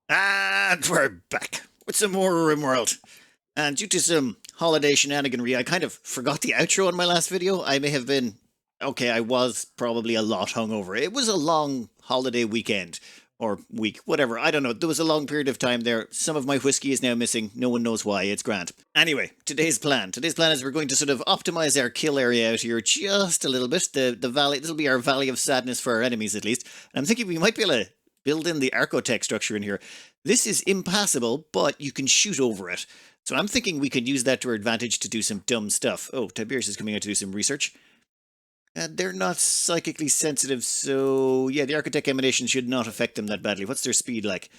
And we're back with some more Rimworld. And due to some holiday shenaniganry, I kind of forgot the outro on my last video. I may have been... Okay, I was probably a lot hungover. It was a long holiday weekend. Or week, whatever. I don't know. There was a long period of time there. Some of my whiskey is now missing. No one knows why. It's grand. Anyway, today's plan. Today's plan is we're going to sort of optimize our kill area out here just a little bit. The valley, this will be our valley of sadness for our enemies at least. And I'm thinking we might be able to build in the archotech structure in here. This is impassable, but you can shoot over it. So I'm thinking we could use that to our advantage to do some dumb stuff. Oh, Tiberius is coming out to do some research. They're not psychically sensitive, so yeah, the architect emanation should not affect them that badly. What's their speed like?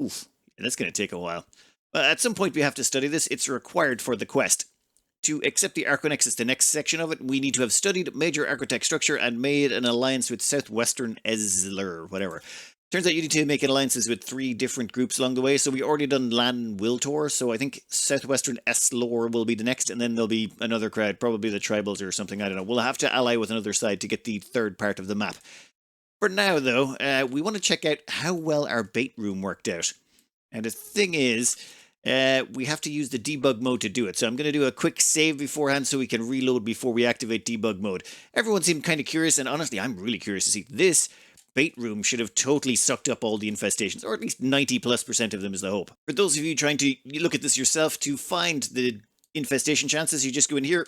Oof, that's going to take a while. At some point we have to study this. It's required for the quest. To accept the archonexus, the next section of it, we need to have studied major architect structure and made an alliance with southwestern Ezler, whatever. Turns out you need to make alliances with 3 different groups along the way, so we already done Lan Wiltor, so I think Southwestern Eslor will be the next, and then there'll be another crowd, probably the Tribals or something, I don't know. We'll have to ally with another side to get the third part of the map. For now, though, we want to check out how well our bait room worked out. And the thing is, we have to use the debug mode to do it, so I'm going to do a quick save beforehand so we can reload before we activate debug mode. Everyone seemed kind of curious, and honestly, I'm really curious to see this. Bait room should have totally sucked up all the infestations, or at least 90+% of them is the hope. For those of you trying to look at this yourself, to find the infestation chances, you just go in here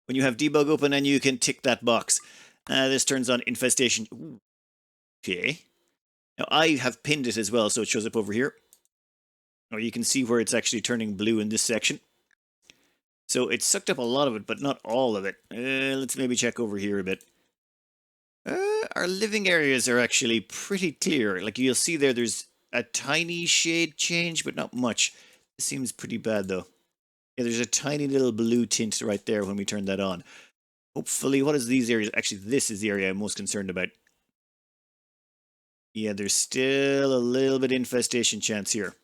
when you have debug open and you can tick that box. This turns on infestation. Ooh. Okay. Now I have pinned it as well, so it shows up over here. Or you can see where it's actually turning blue in this section. So it sucked up a lot of it, but not all of it. Let's maybe check over here a bit. Our living areas are actually pretty clear. Like you'll see there's a tiny shade change, but not much. This seems pretty bad though. Yeah, there's a tiny little blue tint right there when we turn that on. Hopefully, what is these areas? Actually, this is the area I'm most concerned about. Yeah, there's still a little bit infestation chance here.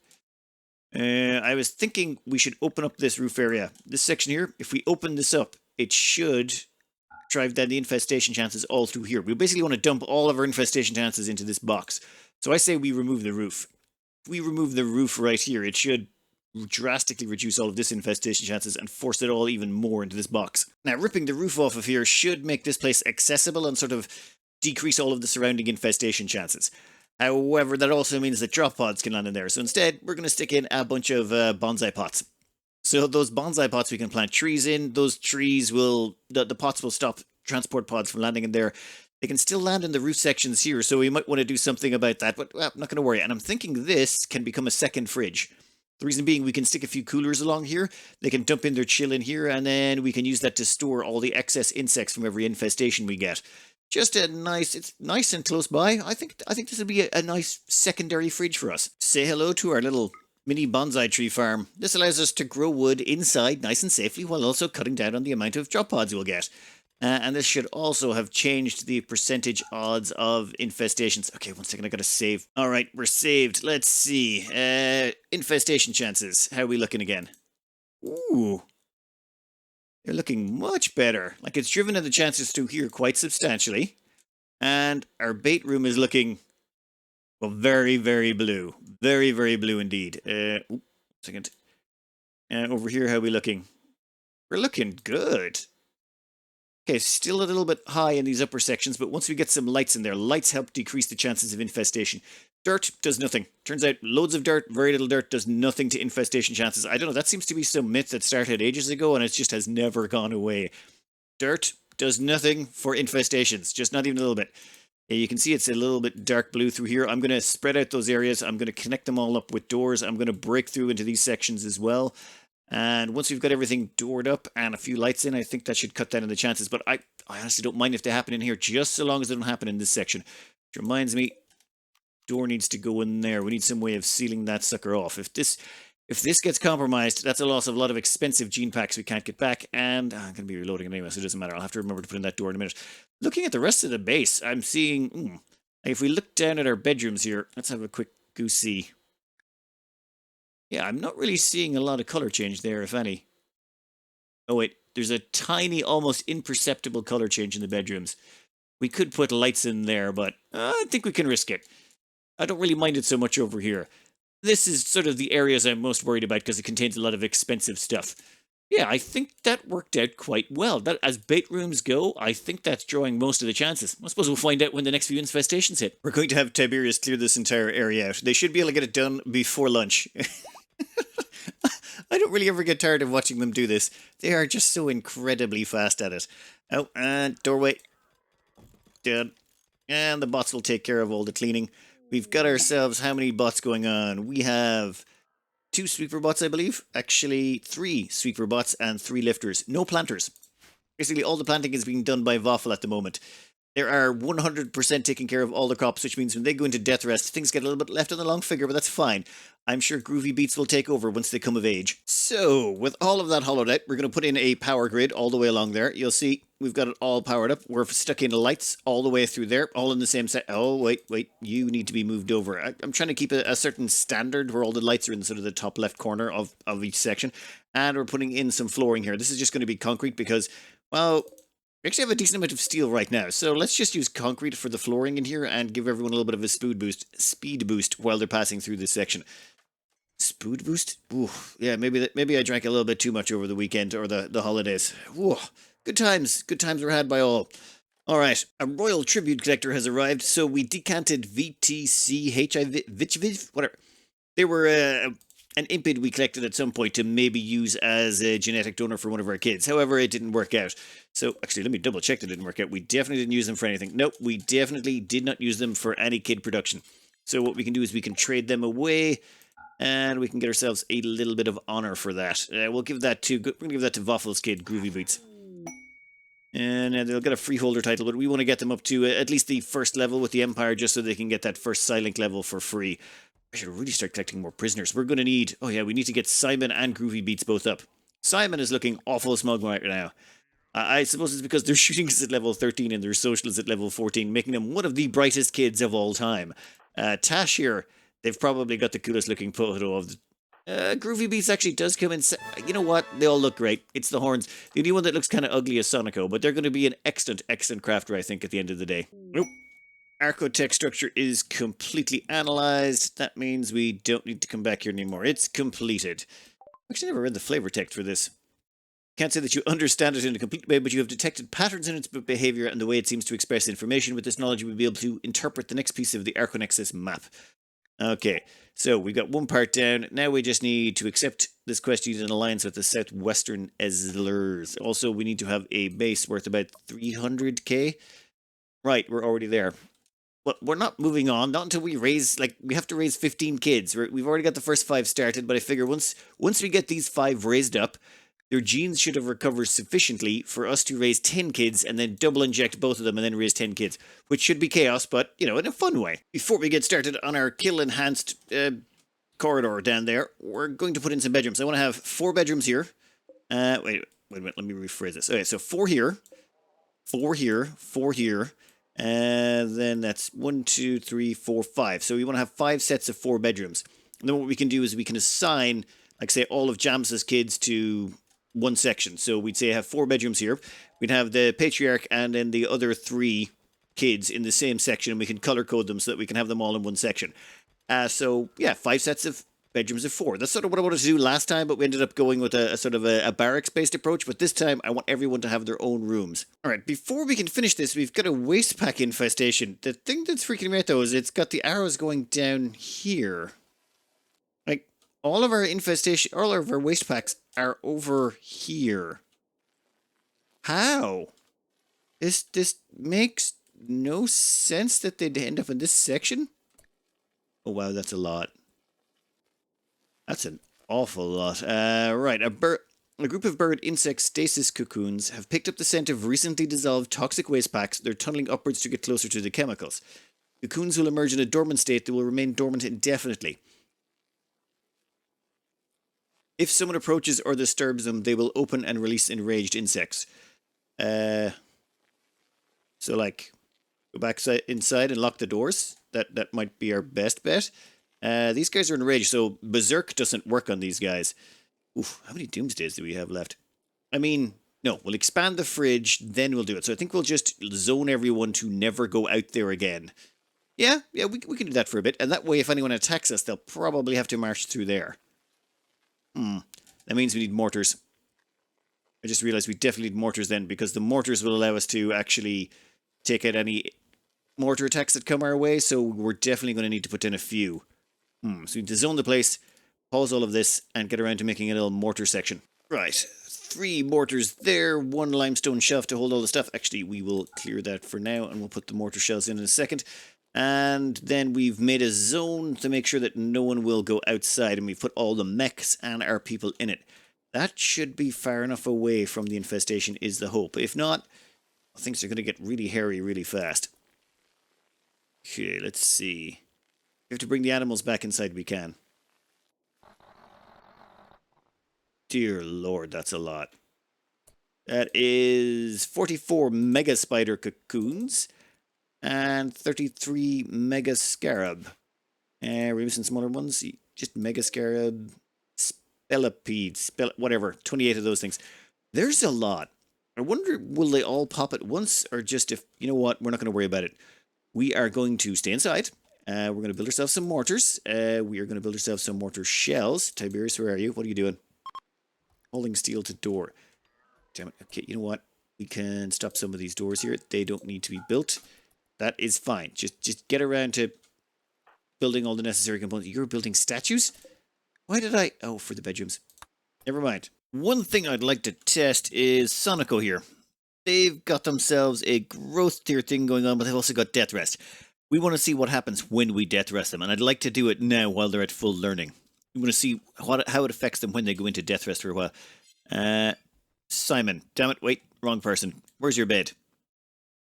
I was thinking we should open up this roof area. This section here, if we open this up, it should drive down the infestation chances all through here. We basically want to dump all of our infestation chances into this box. So I say we remove the roof. If we remove the roof right here, it should drastically reduce all of this infestation chances and force it all even more into this box. Now, ripping the roof off of here should make this place accessible and sort of decrease all of the surrounding infestation chances. However, that also means that drop pods can land in there. So instead, we're going to stick in a bunch of bonsai pots. So those bonsai pots we can plant trees in. Those trees will, the pots will stop transport pods from landing in there. They can still land in the roof sections here, so we might want to do something about that, but well, I'm not going to worry. And I'm thinking this can become a second fridge. The reason being, we can stick a few coolers along here. They can dump in their chill in here, and then we can use that to store all the excess insects from every infestation we get. Just a nice, it's nice and close by. I think this would be a nice secondary fridge for us. Say hello to our little mini bonsai tree farm. This allows us to grow wood inside nice and safely while also cutting down on the amount of drop pods we'll get. And this should also have changed the percentage odds of infestations. Okay, 1 second, I gotta save. Alright, we're saved. Let's see. Infestation chances. How are we looking again? Ooh. They're looking much better. Like it's driven in the chances through here quite substantially. And our bait room is looking, well, very, very blue. Very, very blue indeed. Second. Over here, how are we looking? We're looking good. Okay, still a little bit high in these upper sections, but once we get some lights in there, lights help decrease the chances of infestation. Dirt does nothing. Turns out loads of dirt, very little dirt does nothing to infestation chances. I don't know, that seems to be some myth that started ages ago and it just has never gone away. Dirt does nothing for infestations, just not even a little bit. You can see it's a little bit dark blue through here. I'm going to spread out those areas. I'm going to connect them all up with doors. I'm going to break through into these sections as well. And once we've got everything doored up and a few lights in, I think that should cut down on the chances. But I honestly don't mind if they happen in here, just so long as they don't happen in this section. Which reminds me, door needs to go in there. We need some way of sealing that sucker off. If this gets compromised, that's a loss of a lot of expensive gene packs we can't get back. And I'm going to be reloading it anyway, so it doesn't matter. I'll have to remember to put in that door in a minute. Looking at the rest of the base, I'm seeing... if we look down at our bedrooms here, let's have a quick goosey. Yeah, I'm not really seeing a lot of color change there, if any. Oh wait, there's a tiny, almost imperceptible color change in the bedrooms. We could put lights in there, but I think we can risk it. I don't really mind it so much over here. This is sort of the areas I'm most worried about because it contains a lot of expensive stuff. Yeah, I think that worked out quite well. That, as bait rooms go, I think that's drawing most of the chances. I suppose we'll find out when the next few infestations hit. We're going to have Tiberius clear this entire area out. They should be able to get it done before lunch. I don't really ever get tired of watching them do this. They are just so incredibly fast at it. Oh, and doorway. Done. And the bots will take care of all the cleaning. We've got ourselves how many bots going on? We have 2 sweeper bots, I believe. Actually, 3 sweeper bots and 3 lifters. No planters. Basically, all the planting is being done by Waffle at the moment. There are 100% taking care of all the crops, which means when they go into death rest, things get a little bit left on the long figure, but that's fine. I'm sure Groovy Beats will take over once they come of age. So, with all of that hollowed out, we're going to put in a power grid all the way along there. You'll see we've got it all powered up. We're stuck in lights all the way through there, all in the same set. Oh, wait, you need to be moved over. I'm trying to keep a certain standard where all the lights are in sort of the top left corner of each section. And we're putting in some flooring here. This is just going to be concrete because, well, we actually have a decent amount of steel right now, so let's just use concrete for the flooring in here and give everyone a little bit of a speed boost while they're passing through this section. Speed boost? Ooh, yeah, maybe I drank a little bit too much over the weekend or the holidays. Ooh, good times were had by all. All right, a royal tribute collector has arrived, so we decanted VTCHIV, whatever. They were an impid we collected at some point to maybe use as a genetic donor for one of our kids. However, it didn't work out. So, actually, let me double check that it didn't work out. We definitely didn't use them for anything. Nope, we definitely did not use them for any kid production. So what we can do is we can trade them away, and we can get ourselves a little bit of honor for that. We'll give that to, we're going to give that to Waffle's kid, Groovy Boots. And they'll get a freeholder title, but we want to get them up to at least the first level with the Empire just so they can get that first silent level for free. I should really start collecting more prisoners. We're going to need... Oh, yeah, we need to get Simon and Groovy Beats both up. Simon is looking awful smug right now. I suppose it's because their shooting is at level 13 and their social is at level 14, making them one of the brightest kids of all time. Tash here, they've probably got the coolest looking photo of... Groovy Beats actually does come in... You know what? They all look great. It's the horns. The only one that looks kind of ugly is Sonico, but they're going to be an excellent crafter, I think, at the end of the day. Nope. Archotech structure is completely analyzed. That means we don't need to come back here anymore. It's completed. I've actually never read the flavor text for this. Can't say that you understand it in a complete way, but you have detected patterns in its behavior and the way it seems to express information. With this knowledge, you will be able to interpret the next piece of the archonexus map. Okay, so we got one part down. Now we just need to accept this quest using an alliance with the southwestern Ezlers. Also, we need to have a base worth about 300k. Right, we're already there. But we're not moving on, not until we raise, we have to raise 15 kids. We've already got the first 5 started, but I figure once we get these 5 raised up, their genes should have recovered sufficiently for us to raise 10 kids and then double inject both of them and then raise 10 kids, which should be chaos, but, you know, in a fun way. Before we get started on our kill-enhanced corridor down there, we're going to put in some bedrooms. I want to have 4 bedrooms here. Wait a minute, let me rephrase this. Okay, so 4 here, 4 here, 4 here. And then that's 1, 2, 3, 4, 5. So we want to have 5 sets of 4 bedrooms. And then what we can do is we can assign, like say, all of Jams's kids to one section. So we'd say have 4 bedrooms here. We'd have the patriarch and then the other 3 kids in the same section. And we can color code them so that we can have them all in one section. So yeah, 5 sets of bedrooms of 4. That's sort of what I wanted to do last time, but we ended up going with a sort of a barracks-based approach. But this time, I want everyone to have their own rooms. All right, before we can finish this, we've got a Wastepack infestation. The thing that's freaking me out, though, is it's got the arrows going down here. Like, all of our infestation, all of our Wastepacks are over here. How? This makes no sense that they'd end up in this section. Oh, wow, that's a lot. That's an awful lot. Right, a group of bird insect stasis cocoons have picked up the scent of recently dissolved toxic waste packs. They're tunneling upwards to get closer to the chemicals. Cocoons will emerge in a dormant state that will remain dormant indefinitely. If someone approaches or disturbs them, they will open and release enraged insects. So, like, go back inside and lock the doors. That might be our best bet. These guys are enraged, so Berserk doesn't work on these guys. Oof, how many Doomsdays do we have left? I mean, no, we'll expand the fridge, then we'll do it. So I think we'll just zone everyone to never go out there again. Yeah, we can do that for a bit. And that way, if anyone attacks us, they'll probably have to march through there. That means we need mortars. I just realized we definitely need mortars then, because the mortars will allow us to actually take out any mortar attacks that come our way, so we're definitely going to need to put in a few. So we need to zone the place, pause all of this, and get around to making a little mortar section. Right, 3 mortars there, 1 limestone shelf to hold all the stuff. Actually, we will clear that for now, and we'll put the mortar shells in a second. And then we've made a zone to make sure that no one will go outside, and we've put all the mechs and our people in it. That should be far enough away from the infestation, is the hope. If not, things are going to get really hairy really fast. Okay, let's see. We have to bring the animals back inside we can. Dear Lord, that's a lot. That is 44 mega spider cocoons and 33 mega scarab. We're missing smaller ones. Just mega scarab, spellipedes, whatever. 28 of those things. There's a lot. I wonder, will they all pop at once, or just if, you know what, we're not going to worry about it. We are going to stay inside. We're going to build ourselves some mortars. We are going to build ourselves some mortar shells. Tiberius, where are you? What are you doing? Holding steel to door. Damn it. Okay, you know what? We can stop some of these doors here. They don't need to be built. That is fine. Just get around to building all the necessary components. You're building statues? Why did I... Oh, for the bedrooms. Never mind. One thing I'd like to test is Sonico here. They've got themselves a growth tier thing going on, but they've also got death rest. We want to see what happens when we death rest them, and I'd like to do it now while they're at full learning. We want to see how it affects them when they go into death rest for a while. Simon. Damn it, wait, wrong person. Where's your bed?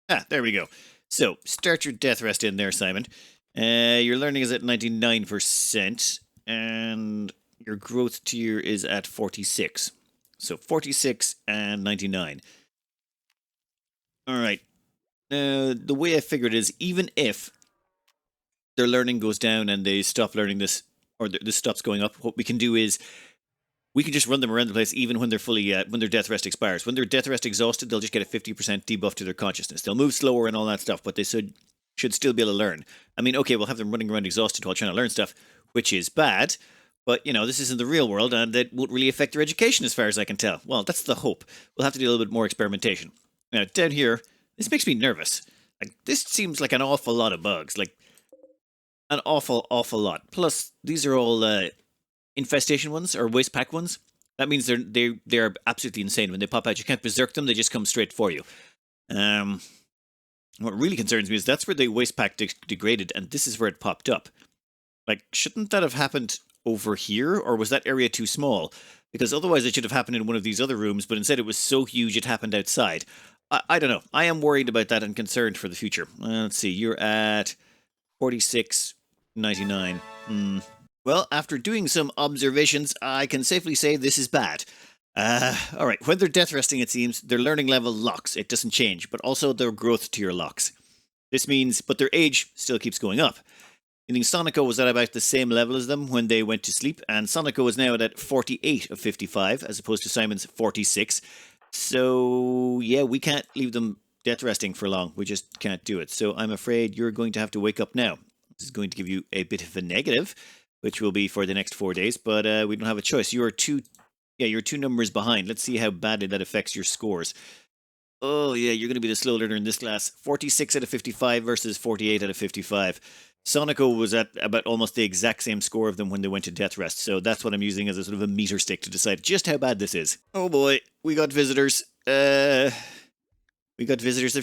Ah, there we go. So, start your death rest in there, Simon. Your learning is at 99%, and your growth tier is at 46. So, 46 and 99. Alright. The way I figured is, even if their learning goes down and they stop learning this, or this stops going up, what we can do is we can just run them around the place even when they're fully, when their death rest expires. When their death rest exhausted, they'll just get a 50% debuff to their consciousness. They'll move slower and all that stuff, but they should still be able to learn. I mean, okay, we'll have them running around exhausted while trying to learn stuff, which is bad, but, you know, this isn't the real world, and that won't really affect their education as far as I can tell. Well, that's the hope. We'll have to do a little bit more experimentation. Now, down here, this makes me nervous. Like, this seems like an awful lot of bugs. Like, an awful lot. Plus, these are all infestation ones, or Wastepack ones. That means they're absolutely insane. When they pop out, you can't berserk them, they just come straight for you. What really concerns me is that's where the Wastepack degraded, and this is where it popped up. Like, shouldn't that have happened over here, or was that area too small? Because otherwise it should have happened in one of these other rooms, but instead it was so huge it happened outside. I don't know. I am worried about that and concerned for the future. Let's see, you're at 46.99. Well, after doing some observations, I can safely say this is bad. Alright, when they're death resting, it seems, their learning level locks. It doesn't change, but also their growth tier locks. This means, but their age still keeps going up. I think Sonico was at about the same level as them when they went to sleep, and Sonico is now at 48 of 55, as opposed to Simon's 46. So, yeah, we can't leave them death resting for long. We just can't do it. So I'm afraid you're going to have to wake up now. This is going to give you a bit of a negative, which will be for the next 4 days, but we don't have a choice. You're you're 2 numbers behind. Let's see how badly that affects your scores. Oh, yeah, you're going to be the slow learner in this class. 46 out of 55 versus 48 out of 55. Sonico was at about almost the exact same score of them when they went to death rest, so that's what I'm using as a sort of a meter stick to decide just how bad this is. Oh boy, we got visitors. Have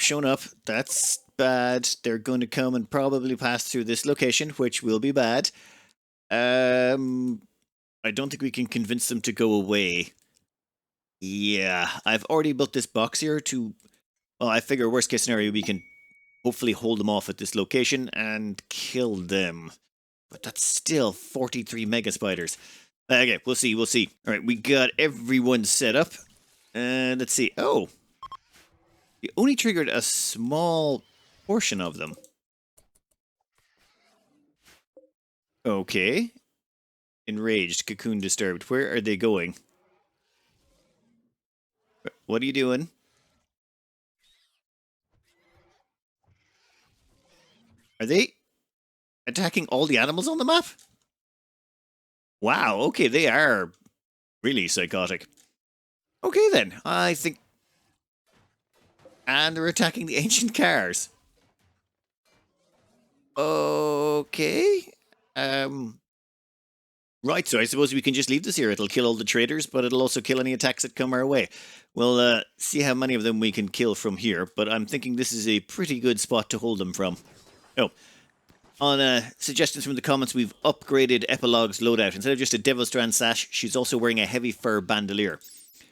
shown up. That's bad. They're going to come and probably pass through this location, which will be bad. I don't think we can convince them to go away. Yeah, I've already built this box here to... Well, I figure worst case scenario, we can hopefully hold them off at this location and kill them. But that's still 43 mega spiders. Okay, we'll see. Alright, we got everyone set up. And let's see. Oh! You only triggered a small portion of them. Okay. Enraged, cocoon disturbed. Where are they going? What are you doing? Are they attacking all the animals on the map? Wow, okay, they are really psychotic. Okay then, I think... And they're attacking the ancient cars. Okay. Right, so I suppose we can just leave this here. It'll kill all the traders, but it'll also kill any attacks that come our way. We'll see how many of them we can kill from here, but I'm thinking this is a pretty good spot to hold them from. Oh, on suggestions from the comments, we've upgraded Epilogue's loadout. Instead of just a Devil Strand sash, she's also wearing a heavy fur bandolier.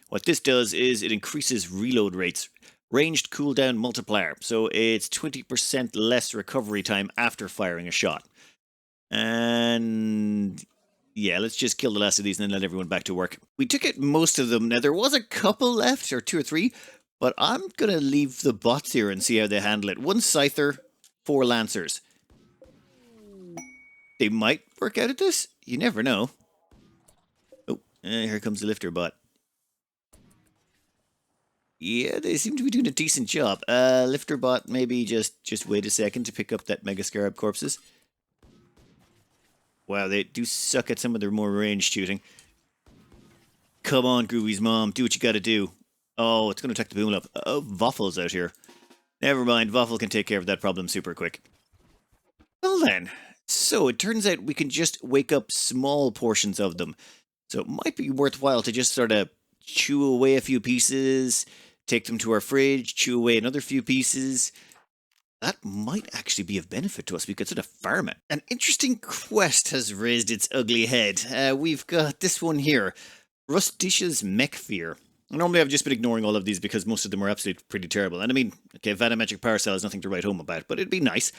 What this does is it increases reload rates. Ranged cooldown multiplier, so it's 20% less recovery time after firing a shot. And yeah, let's just kill the last of these and then let everyone back to work. We took out most of them. Now, there was a couple left, or 2 or 3, but I'm going to leave the bots here and see how they handle it. 1 Scyther, 4 Lancers. They might work out at this. You never know. Oh, here comes the lifter bot. Yeah, they seem to be doing a decent job. Lifter bot, maybe just wait a second to pick up that Mega Scarab corpses. Wow, they do suck at some of their more ranged shooting. Come on, Groovy's mom, do what you gotta do. Oh, it's gonna attack the boom up. Oh, Waffle's out here. Never mind, Waffle can take care of that problem super quick. Well then, so it turns out we can just wake up small portions of them. So it might be worthwhile to just sort of chew away a few pieces, take them to our fridge, chew away another few pieces. That might actually be of benefit to us. We could sort of farm it. An interesting quest has raised its ugly head. We've got this one here. Rusticia's Mech Fear. Normally I've just been ignoring all of these because most of them are absolutely pretty terrible. And I mean, okay, Vatometric Power Cell is nothing to write home about, but it'd be nice.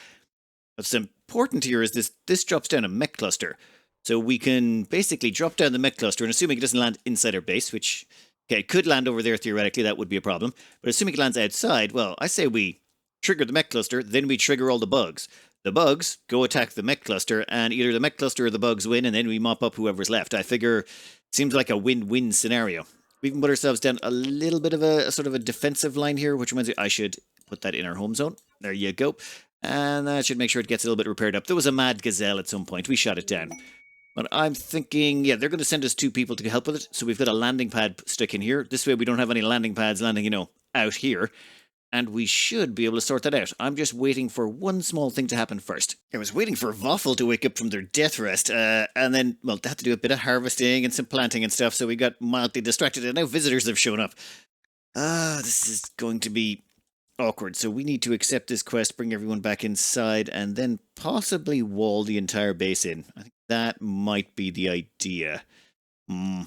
What's important here is this drops down a mech cluster. So we can basically drop down the mech cluster, and assuming it doesn't land inside our base, which, okay, it could land over there theoretically, that would be a problem. But assuming it lands outside, well, I say we trigger the mech cluster, then we trigger all the bugs. The bugs go attack the mech cluster, and either the mech cluster or the bugs win, and then we mop up whoever's left. I figure it seems like a win-win scenario. We can put ourselves down a little bit of a sort of a defensive line here, which reminds me I should put that in our home zone. There you go. And that should make sure it gets a little bit repaired up. There was a mad gazelle at some point. We shot it down. But I'm thinking, yeah, they're going to send us 2 people to help with it. So we've got a landing pad stuck in here. This way we don't have any landing pads landing, you know, out here. And we should be able to sort that out. I'm just waiting for one small thing to happen first. I was waiting for Waffle to wake up from their death rest. And then, well, they had to do a bit of harvesting and some planting and stuff. So we got mildly distracted. And now visitors have shown up. This is going to be awkward. So we need to accept this quest, bring everyone back inside, and then possibly wall the entire base in. I think that might be the idea. For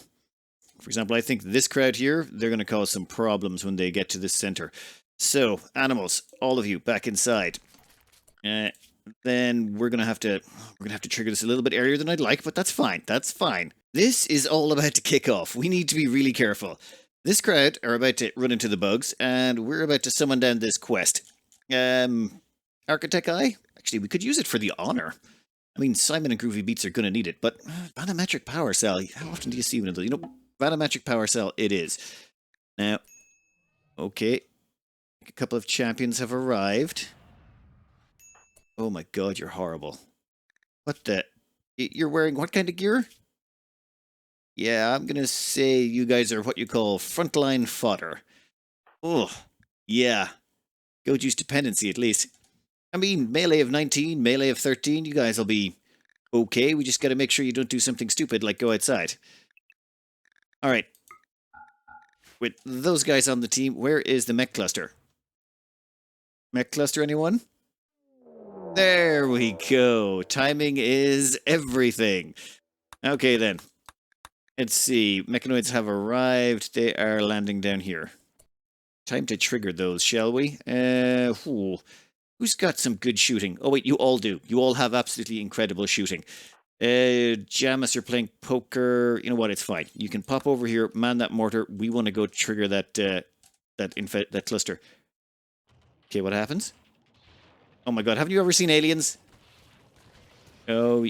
example, I think this crowd here, they're going to cause some problems when they get to this center. So, animals, all of you, back inside. Then we're gonna have to trigger this a little bit earlier than I'd like, but that's fine. That's fine. This is all about to kick off. We need to be really careful. This crowd are about to run into the bugs, and we're about to summon down this quest. Architect Eye? Actually, we could use it for the honor. I mean, Simon and Groovy Beats are gonna need it, but Vatometric Power Cell. How often do you see one of those? You know, Vatometric Power Cell. It is now. Okay. A couple of champions have arrived. Oh my god, you're horrible. What the? You're wearing what kind of gear? Yeah, I'm gonna say you guys are what you call frontline fodder. Oh, yeah. Go juice dependency at least. I mean, melee of 19, melee of 13, you guys will be okay. We just gotta make sure you don't do something stupid like go outside. Alright. With those guys on the team, where is the mech cluster? Mech cluster, anyone? There we go. Timing is everything. Okay, then. Let's see. Mechanoids have arrived. They are landing down here. Time to trigger those, shall we? Who's got some good shooting? Oh, wait, you all do. You all have absolutely incredible shooting. Jamis, you're playing poker. You know what? It's fine. You can pop over here, man that mortar. We want to go trigger that cluster. Okay, what happens? Oh my god, haven't you ever seen Aliens? Oh,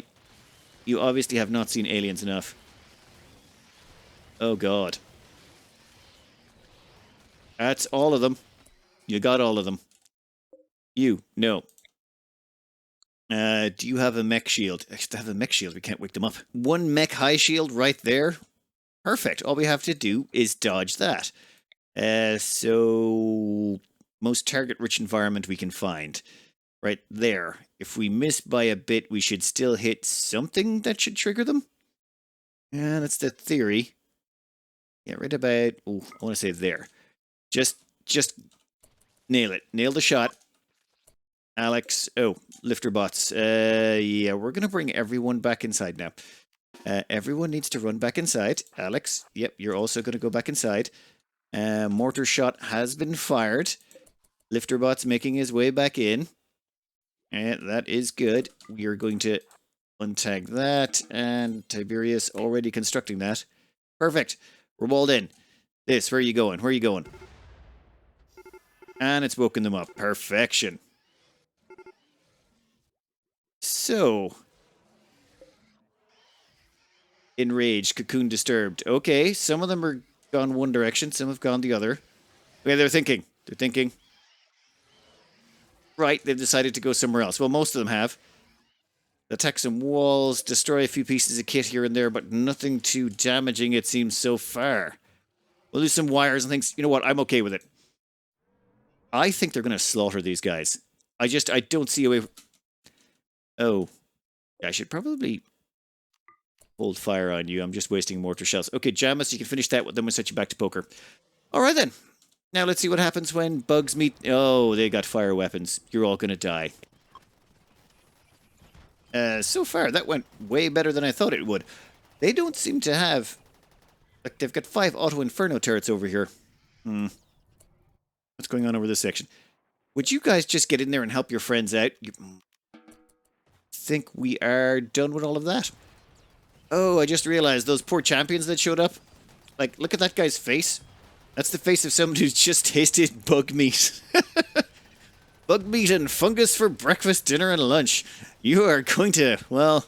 you obviously have not seen Aliens enough. Oh god. That's all of them. You got all of them. You, no. Do you have a mech shield? If they have a mech shield, we can't wake them up. One mech high shield right there. Perfect. All we have to do is dodge that. So most target-rich environment we can find. Right there. If we miss by a bit, we should still hit something that should trigger them. Yeah, that's the theory. Yeah, right about... Oh, I want to say there. Just nail it. Nail the shot. Alex. Oh, lifter bots. Yeah, we're going to bring everyone back inside now. Everyone needs to run back inside. Alex, yep, you're also going to go back inside. Mortar shot has been fired. Lifter bot's making his way back in. And that is good. We are going to untag that. And Tiberius already constructing that. Perfect. We're walled in. This, where are you going? Where are you going? And it's woken them up. Perfection. So. Enraged. Cocoon disturbed. Okay, some of them are gone one direction. Some have gone the other. Okay, they're thinking. They're thinking. Right, they've decided to go somewhere else. Well, most of them have. Attack some walls, destroy a few pieces of kit here and there, but nothing too damaging, it seems, so far. We'll lose some wires and things. You know what? I'm okay with it. I think they're going to slaughter these guys. I don't see a way... Oh. Yeah, I should probably hold fire on you. I'm just wasting mortar shells. Okay, Jamus, you can finish that, then we'll set you back to poker. Alright then. Now let's see what happens when bugs meet... Oh, they got fire weapons. You're all going to die. So far, that went way better than I thought it would. They don't seem to have... Like, they've got 5 auto-inferno turrets over here. What's going on over this section? Would you guys just get in there and help your friends out? You think we are done with all of that? Oh, I just realized those poor champions that showed up. Like, look at that guy's face. That's the face of someone who's just tasted bug meat. Bug meat and fungus for breakfast, dinner, and lunch. You are going to, well,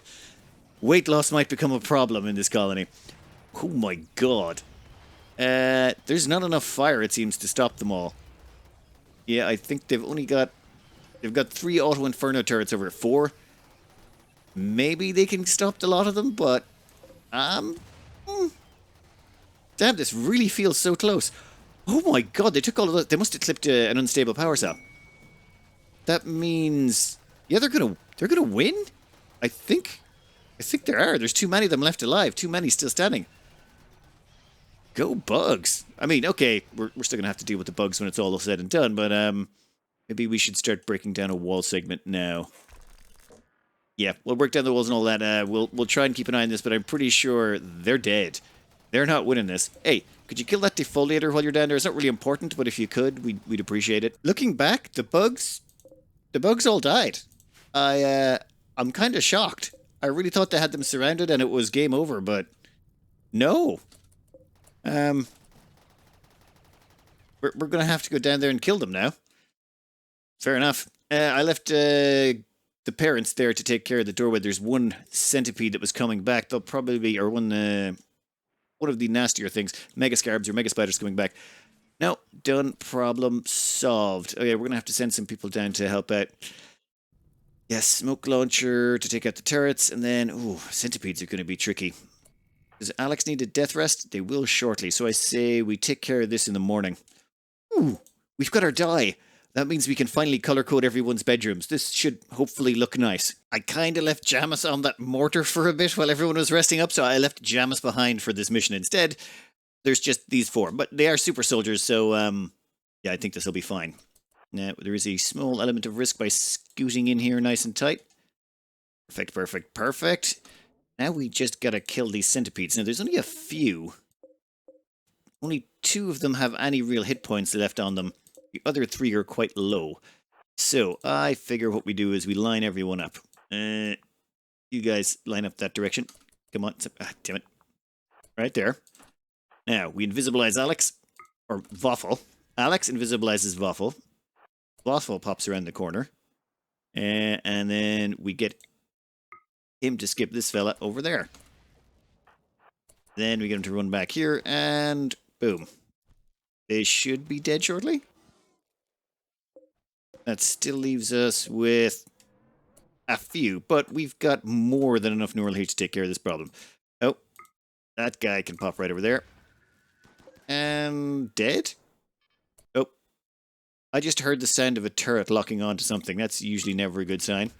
weight loss might become a problem in this colony. Oh my god. There's not enough fire, it seems, to stop them all. Yeah, I think they've got 3 auto-inferno turrets over 4. Maybe they can stop a lot of them, but... Damn, this really feels so close. Oh my god, they took all of those. They must have clipped an unstable power cell. That means... Yeah, they're gonna win? I think there are. There's too many of them left alive. Too many still standing. Go bugs. I mean, okay, we're still gonna have to deal with the bugs when it's all said and done, but maybe we should start breaking down a wall segment now. Yeah, we'll break down the walls and all that. We'll try and keep an eye on this, but I'm pretty sure they're dead. They're not winning this. Hey, could you kill that defoliator while you're down there? It's not really important, but if you could, we'd appreciate it. Looking back, the bugs all died. I'm kind of shocked. I really thought they had them surrounded and it was game over, but no. We're gonna have to go down there and kill them now. Fair enough. I left the parents there to take care of the doorway. There's one centipede that was coming back. They'll probably be, or one of the nastier things, mega scarbs or mega spiders coming back. No, done. Problem solved. Okay, we're gonna have to send some people down to help out. Yes, smoke launcher to take out the turrets, and then, ooh, centipedes are gonna be tricky. Does Alex need a death rest? They will shortly, so I say we take care of this in the morning. Ooh, we've got our dye. That means we can finally color code everyone's bedrooms. This should hopefully look nice. I kind of left Jamus on that mortar for a bit while everyone was resting up, so I left Jamus behind for this mission instead. There's just these 4, but they are super soldiers, so yeah, I think this will be fine. Now, there is a small element of risk by scooting in here nice and tight. Perfect, perfect, perfect. Now we just gotta kill these centipedes. Now, there's only a few. Only 2 of them have any real hit points left on them. The other 3 are quite low. So, I figure what we do is we line everyone up. You guys line up that direction. Come on. Damn it. Right there. Now, we invisibilize Alex. Or Waffle. Alex invisibilizes Waffle. Waffle pops around the corner. And then we get him to skip this fella over there. Then we get him to run back here. And boom. They should be dead shortly. That still leaves us with a few, but we've got more than enough neural heat to take care of this problem. Oh, that guy can pop right over there. And dead? Oh, I just heard the sound of a turret locking onto something. That's usually never a good sign.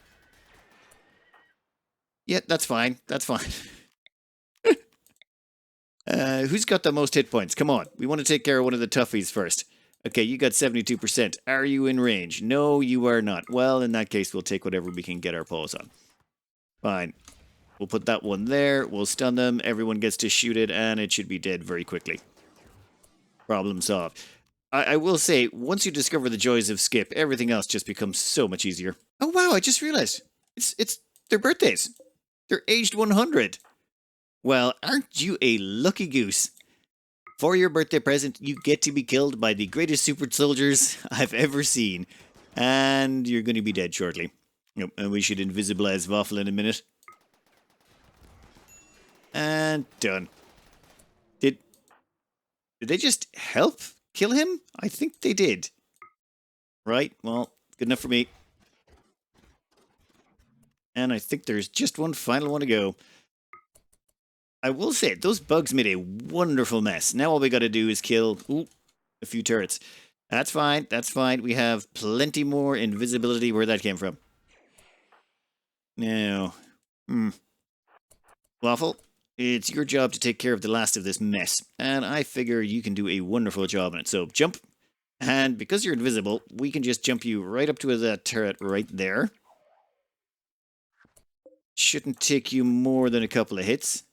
Yeah, that's fine. That's fine. Who's got the most hit points? Come on. We want to take care of one of the toughies first. Okay, you got 72%. Are you in range? No, you are not. Well, in that case, we'll take whatever we can get our paws on. Fine. We'll put that one there. We'll stun them. Everyone gets to shoot it, and it should be dead very quickly. Problem solved. I will say, once you discover the joys of skip, everything else just becomes so much easier. Oh, wow, I just realized. It's their birthdays. They're aged 100. Well, aren't you a lucky goose? For your birthday present, you get to be killed by the greatest super soldiers I've ever seen. And you're going to be dead shortly. Yep, and we should invisibilize Waffle in a minute. And done. Did they just help kill him? I think they did. Right, well, good enough for me. And I think there's just one final one to go. I will say, those bugs made a wonderful mess. Now all we got to do is kill a few turrets. That's fine, that's fine. We have plenty more invisibility where that came from. Now, Waffle, it's your job to take care of the last of this mess. And I figure you can do a wonderful job on it. So jump. And because you're invisible, we can just jump you right up to that turret right there. Shouldn't take you more than a couple of hits.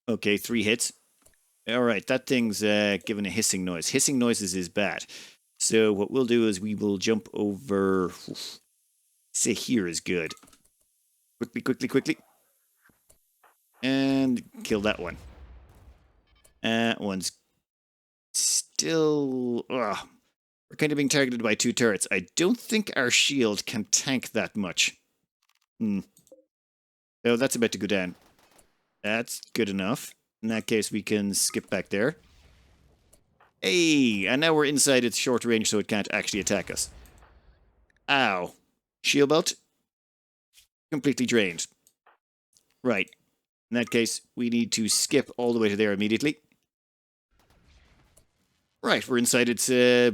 Okay, 3 hits. Alright, that thing's giving a hissing noise. Hissing noises is bad. So what we'll do is we will jump over... Say here is good. Quickly, quickly, quickly. And kill that one. That one's still... We're kind of being targeted by 2 turrets. I don't think our shield can tank that much. Oh, that's about to go down. That's good enough. In that case, we can skip back there. Hey, and now we're inside its short range, so it can't actually attack us. Ow. Shield belt. Completely drained. Right. In that case, we need to skip all the way to there immediately. Right, we're inside its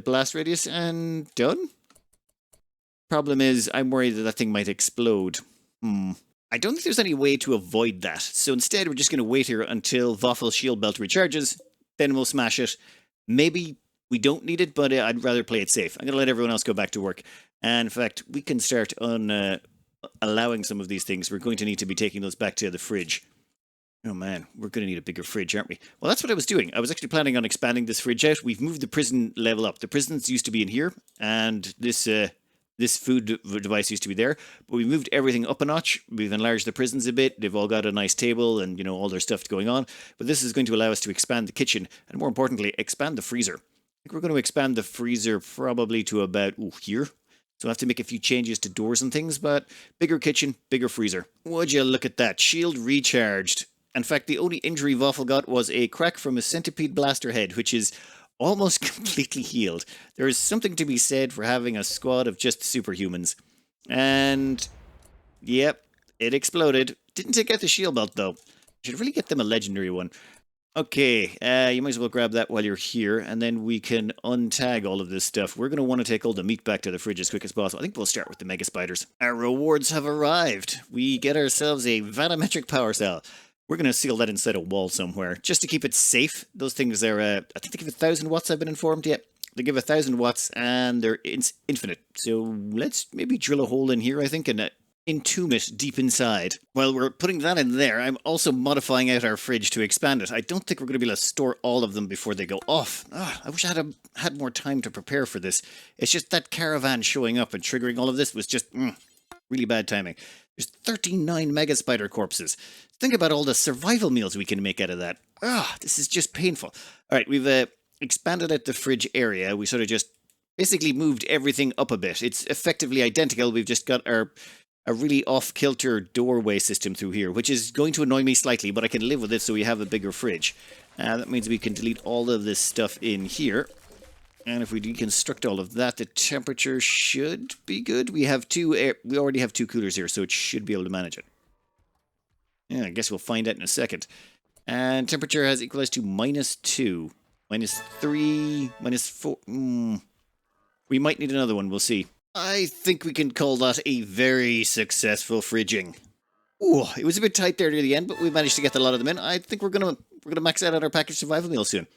blast radius and done. Problem is, I'm worried that thing might explode. I don't think there's any way to avoid that. So instead, we're just going to wait here until Waffle's shield belt recharges. Then we'll smash it. Maybe we don't need it, but I'd rather play it safe. I'm going to let everyone else go back to work. And in fact, we can start on allowing some of these things. We're going to need to be taking those back to the fridge. Oh man, we're going to need a bigger fridge, aren't we? Well, that's what I was doing. I was actually planning on expanding this fridge out. We've moved the prison level up. The prisons used to be in here, and this food device used to be there, but we moved everything up a notch. We've enlarged the prisons a bit. They've all got a nice table and, you know, all their stuff going on. But this is going to allow us to expand the kitchen and, more importantly, expand the freezer. I think we're going to expand the freezer probably to about here. So I have to make a few changes to doors and things, but bigger kitchen, bigger freezer. Would you look at that? Shield recharged. In fact, the only injury Waffle got was a crack from a centipede blaster head, which is almost completely healed. There is something to be said for having a squad of just superhumans. And, yep, it exploded. Didn't take out the shield belt, though. Should really get them a legendary one. Okay, you might as well grab that while you're here, and then we can untag all of this stuff. We're going to want to take all the meat back to the fridge as quick as possible. I think we'll start with the mega spiders. Our rewards have arrived. We get ourselves a vanometric power cell. We're going to seal that inside a wall somewhere, just to keep it safe. Those things are, I think they give 1,000 watts, I've been informed. Yep, they give 1,000 watts, and they're infinite. So let's maybe drill a hole in here, I think, and entomb it deep inside. While we're putting that in there, I'm also modifying out our fridge to expand it. I don't think we're going to be able to store all of them before they go off. I wish I had more time to prepare for this. It's just that caravan showing up and triggering all of this was just really bad timing. There's 39 mega spider corpses. Think about all the survival meals we can make out of that. This is just painful. All right, we've expanded out the fridge area. We sort of just basically moved everything up a bit. It's effectively identical. We've just got a really off-kilter doorway system through here, which is going to annoy me slightly, but I can live with it so we have a bigger fridge. That means we can delete all of this stuff in here. And if we deconstruct all of that, the temperature should be good. We already have 2 coolers here, so it should be able to manage it. Yeah, I guess we'll find out in a second. And temperature has equalized to -2, -3, -4. We might need another one, we'll see. I think we can call that a very successful fridging. Ooh, it was a bit tight there near the end, but we managed to get a lot of them in. I think we're gonna max out on our packaged survival meal soon.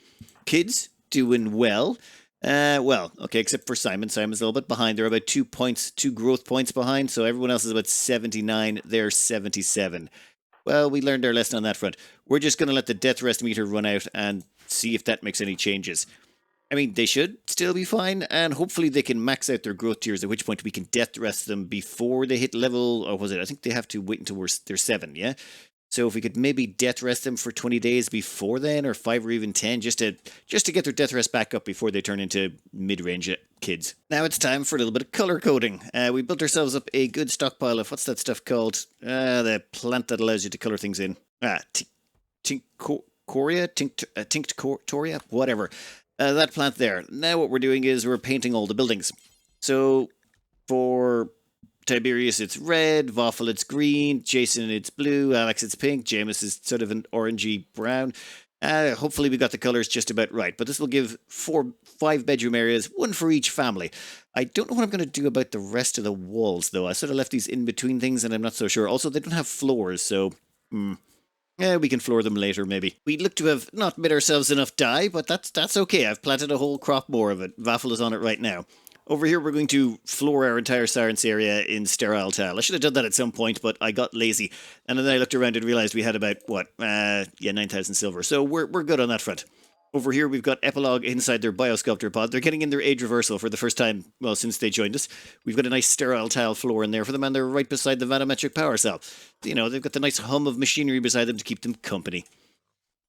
Kids doing well. Well, okay, except for Simon. Simon's a little bit behind. They're about 2 points, 2 growth points behind, so everyone else is about 79. They're 77. Well, we learned our lesson on that front. We're just going to let the death rest meter run out and see if that makes any changes. I mean, they should still be fine, and hopefully they can max out their growth tiers, at which point we can death rest them before they hit level, or was it? I think they have to wait until they're 7, yeah? So if we could maybe death rest them for 20 days before then, or 5 or even 10, just to get their death rest back up before they turn into mid-range kids. Now it's time for a little bit of color coding. We built ourselves up a good stockpile of, what's that stuff called? The plant that allows you to color things in. Tinctoria, whatever. That plant there. Now what we're doing is we're painting all the buildings. So for Tiberius it's red, Voffel it's green, Jason it's blue, Alex it's pink, Jameis is sort of an orangey brown. Hopefully we got the colours just about right, but this will give 5 bedroom areas, 1 for each family. I don't know what I'm going to do about the rest of the walls though. I sort of left these in between things and I'm not so sure. Also, they don't have floors, so yeah, we can floor them later, maybe. We look to have not made ourselves enough dye, but that's okay. I've planted a whole crop more of it. Vaffle is on it right now. Over here, we're going to floor our entire science area in sterile tile. I should have done that at some point, but I got lazy. And then I looked around and realized we had about, 9,000 silver. So we're good on that front. Over here, we've got Epilogue inside their Biosculptor pod. They're getting in their age reversal for the first time, well, since they joined us. We've got a nice sterile tile floor in there for them, and they're right beside the vanometric power cell. You know, they've got the nice hum of machinery beside them to keep them company.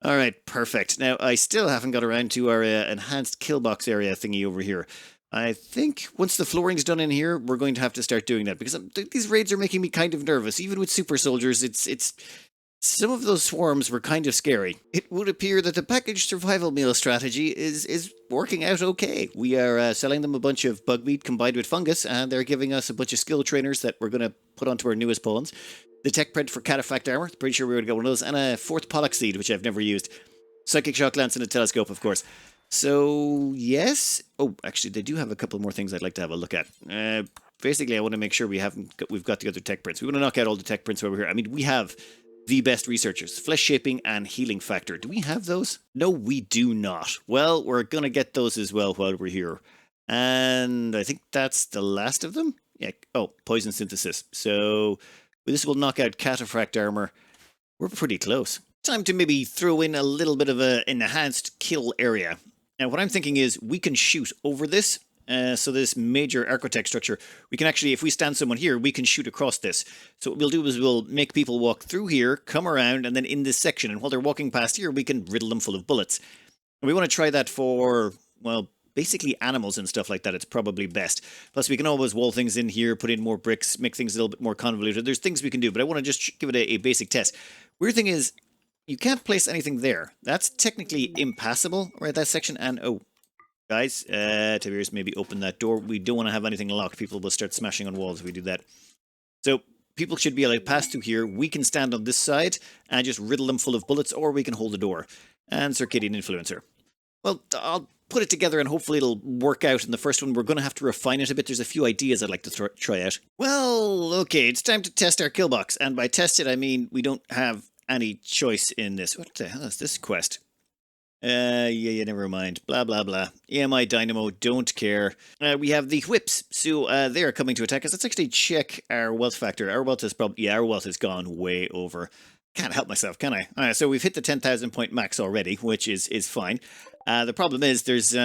All right, perfect. Now, I still haven't got around to our enhanced killbox area thingy over here. I think once the flooring's done in here, we're going to have to start doing that, because these raids are making me kind of nervous. Even with super soldiers, it's some of those swarms were kind of scary. It would appear that the packaged survival meal strategy is working out okay. We are selling them a bunch of bug meat combined with fungus, and they're giving us a bunch of skill trainers that we're going to put onto our newest pawns. The tech print for cataphract armor, pretty sure we would get one of those, and a 4th pollock seed, which I've never used. Psychic shock lance and a telescope, of course. So, yes. Oh, actually, they do have a couple more things I'd like to have a look at. Basically, I want to make sure we've got the other tech prints. We want to knock out all the tech prints over here. I mean, we have the best researchers, flesh shaping and healing factor. Do we have those? No, we do not. Well, we're going to get those as well while we're here. And I think that's the last of them. Yeah. Oh, poison synthesis. So this will knock out cataphract armor. We're pretty close. Time to maybe throw in a little bit of an enhanced kill area. Now, what I'm thinking is we can shoot over this. So this major architect structure, we can actually, if we stand someone here, we can shoot across this. So what we'll do is we'll make people walk through here, come around, and then in this section. And while they're walking past here, we can riddle them full of bullets. And we want to try that for, well, basically animals and stuff like that. It's probably best. Plus, we can always wall things in here, put in more bricks, make things a little bit more convoluted. There's things we can do, but I want to just give it a basic test. Weird thing is, you can't place anything there. That's technically impassable, right, that section. And, oh, guys, Tiberius, maybe open that door. We don't want to have anything locked. People will start smashing on walls if we do that. So people should be able to pass through here. We can stand on this side and just riddle them full of bullets, or we can hold the door. And Circadian Influencer. Well, I'll put it together and hopefully it'll work out. In the first one, we're going to have to refine it a bit. There's a few ideas I'd like to try out. Well, okay, it's time to test our kill box. And by test it, I mean we don't have any choice in this. What the hell is this quest? Yeah, never mind. Blah, blah, blah. EMI Dynamo, don't care. We have the whips. So, they are coming to attack us. Let's actually check our wealth factor. Our wealth is probably, our wealth has gone way over. Can't help myself, can I? Alright, so we've hit the 10,000 point max already, which is fine. The problem is there's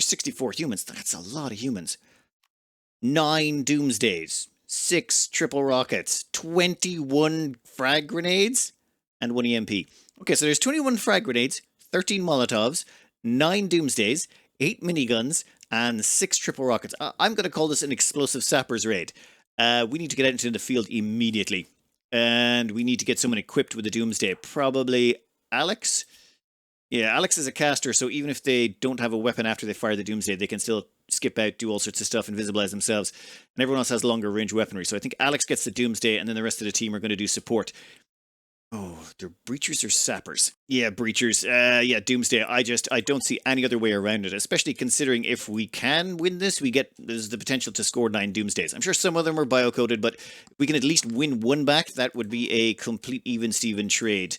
64 humans. That's a lot of humans. 9 doomsdays. 6 triple rockets. 21 frag grenades. And 1 EMP. Okay, so there's 21 frag grenades, 13 Molotovs, 9 Doomsdays, 8 miniguns, and 6 triple rockets. I'm going to call this an explosive sappers raid. We need to get out into the field immediately. And we need to get someone equipped with a Doomsday. Probably Alex? Yeah, Alex is a caster, so even if they don't have a weapon after they fire the Doomsday, they can still skip out, do all sorts of stuff, invisibilize themselves. And everyone else has longer range weaponry. So I think Alex gets the Doomsday, and then the rest of the team are going to do support. Oh, they're breachers or sappers? Yeah, breachers. Yeah, Doomsday. I don't see any other way around it, especially considering if we can win this, there's the potential to score 9 Doomsdays. I'm sure some of them are biocoded, but if we can at least win one back, that would be a complete even-steven trade.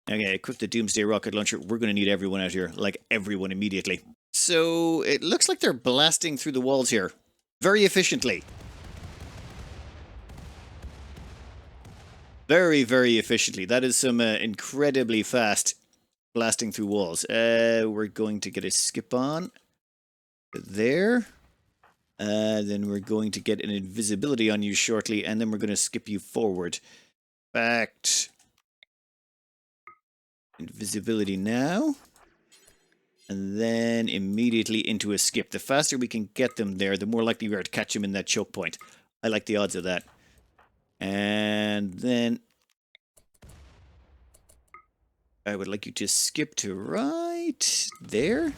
Okay, equip the Doomsday rocket launcher. We're going to need everyone out here, like everyone immediately. So it looks like they're blasting through the walls here very efficiently. Very, very efficiently. That is some incredibly fast blasting through walls. We're going to get a skip on there. Then we're going to get an invisibility on you shortly, and then we're going to skip you forward. Fact. Invisibility now. And then immediately into a skip. The faster we can get them there, the more likely we are to catch them in that choke point. I like the odds of that. And then I would like you to skip to right there.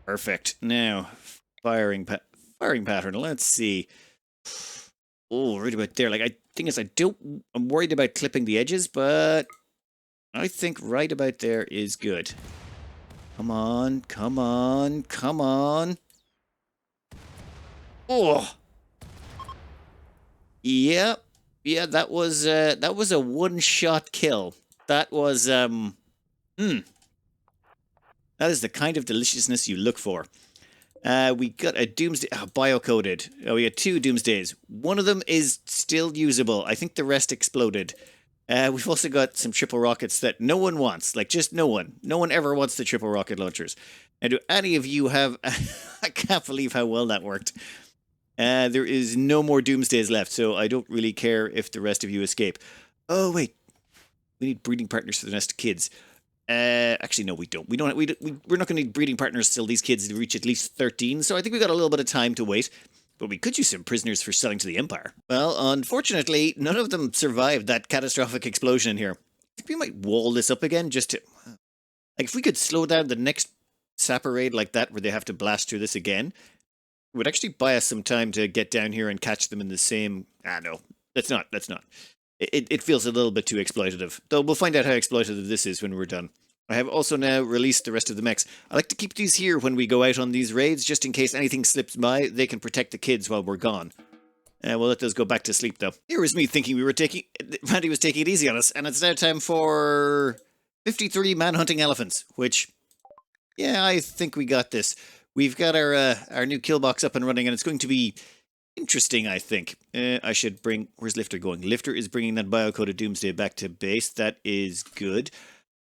Perfect. Now, firing pattern. Let's see. Oh, right about there. Like, I'm worried about clipping the edges, but I think right about there is good. Come on, come on, come on. Oh. Yep. Yeah, that was a one-shot kill. That was That is the kind of deliciousness you look for. We got a Doomsday biocoded. Oh, we got 2 Doomsdays. One of them is still usable. I think the rest exploded. We've also got some triple rockets that no one wants. Like, just no one. No one ever wants the triple rocket launchers. And do any of you have... I can't believe how well that worked. There is no more Doomsdays left, so I don't really care if the rest of you escape. Oh, wait. We need breeding partners for the next kids. Actually, no, we don't. We're not going to need breeding partners till these kids reach at least 13, so I think we got a little bit of time to wait. But we could use some prisoners for selling to the Empire. Well, unfortunately, none of them survived that catastrophic explosion in here. I think we might wall this up again just to... Like, if we could slow down the next sapper raid like that, where they have to blast through this again, it would actually buy us some time to get down here and catch them in the same... no. Let's not. It feels a little bit too exploitative. Though we'll find out how exploitative this is when we're done. I have also now released the rest of the mechs. I like to keep these here when we go out on these raids, just in case anything slips by, they can protect the kids while we're gone. We'll let those go back to sleep, though. Here was me thinking Randy was taking it easy on us, and it's now time for 53 man-hunting elephants, which, yeah, I think we got this. We've got our new kill box up and running, and it's going to be interesting, I think. I should bring... Where's Lifter going? Lifter is bringing that biocoded Doomsday back to base. That is good.